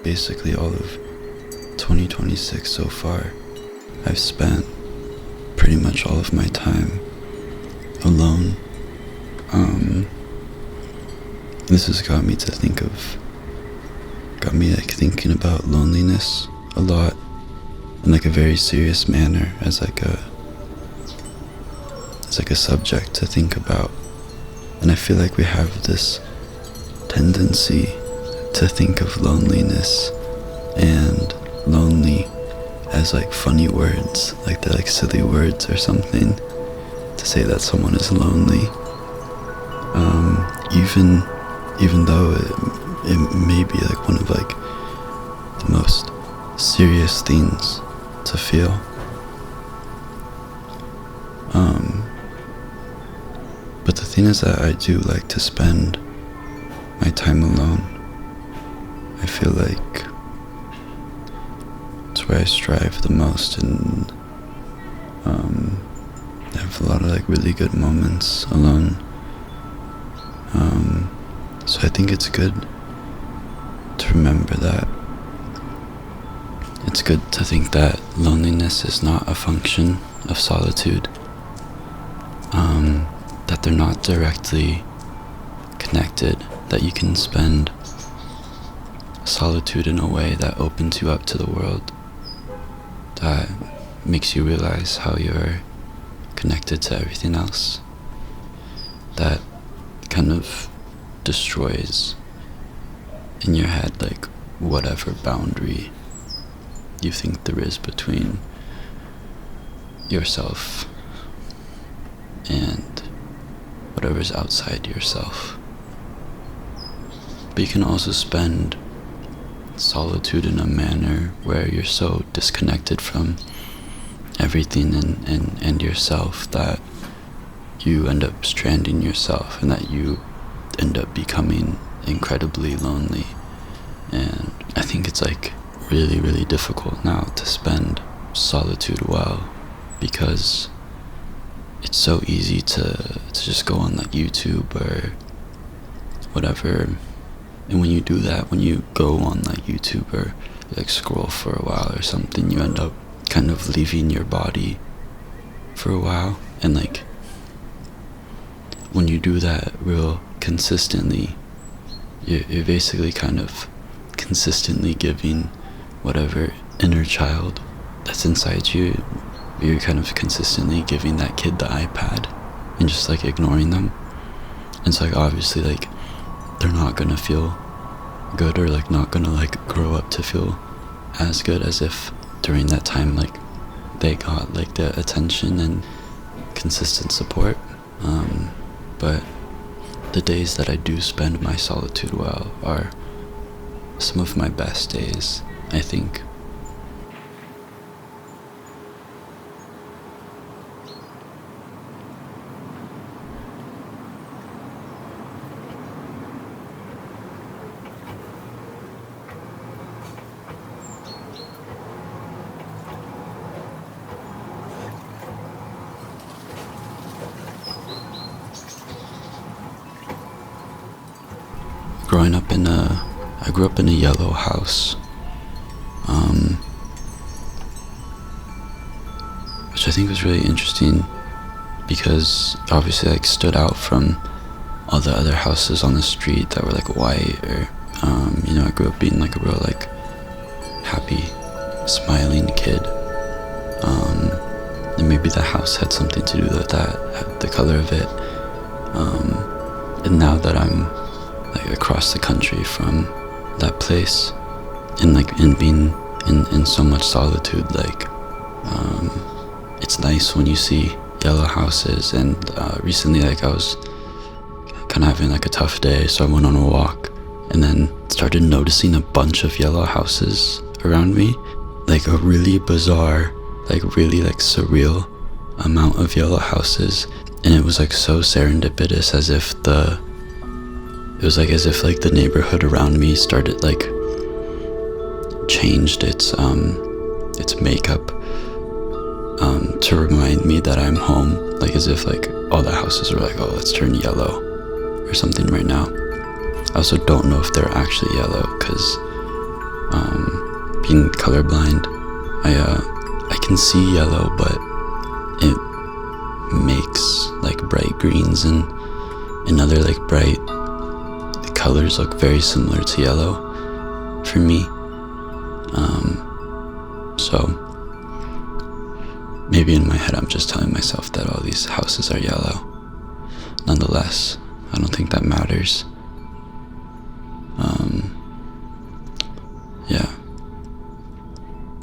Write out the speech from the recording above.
basically all of 2026 so far, I've spent pretty much all of my time alone. This has got me thinking about loneliness a lot in like a very serious manner, as like a subject to think about. And I feel like we have this tendency to think of loneliness and lonely as like funny words, like they're like silly words or something, to say that someone is lonely. Even though it may be like one of like the most serious things to feel. But the thing is that I do like to spend my time alone. I feel like it's where I strive the most, and I have a lot of like really good moments alone. So I think it's good to remember that. It's good to think that loneliness is not a function of solitude, that they're not directly connected, that you can spend solitude in a way that opens you up to the world, that makes you realize how you're connected to everything else, that kind of destroys in your head like whatever boundary you think there is between yourself and whatever's outside yourself. But you can also spend solitude in a manner where you're so disconnected from everything and yourself that you end up stranding yourself, and that you end up becoming incredibly lonely. And I think it's like really, really difficult now to spend solitude well, because it's so easy to just go on like YouTube or whatever. And when you do that, when you go on like YouTube or like scroll for a while or something, you end up kind of leaving your body for a while. And like when you do that real consistently, you're basically kind of consistently giving whatever inner child that's inside you, you're kind of consistently giving that kid the iPad and just like ignoring them. And so like obviously like they're not gonna feel good, or like not gonna like grow up to feel as good as if during that time like they got like the attention and consistent support. But the days that I do spend my solitude well are some of my best days, I think. I grew up in a yellow house, which I think was really interesting because obviously like stood out from all the other houses on the street that were like white, or I grew up being like a real like happy, smiling kid, and maybe the house had something to do with that, the color of it, and now that I'm like across the country from that place, and like in being in so much solitude, like it's nice when you see yellow houses. And recently like I was kind of having like a tough day, so I went on a walk and then started noticing a bunch of yellow houses around me, like a really bizarre, like really like surreal amount of yellow houses. And it was like so serendipitous, as if like the neighborhood around me started like changed its makeup to remind me that I'm home, like as if like all the houses were like, oh, let's turn yellow or something right now. I also don't know if they're actually yellow, because being colorblind, I can see yellow, but it makes like bright greens and other like bright colors look very similar to yellow for me. So maybe in my head I'm just telling myself that all these houses are yellow. Nonetheless, I don't think that matters.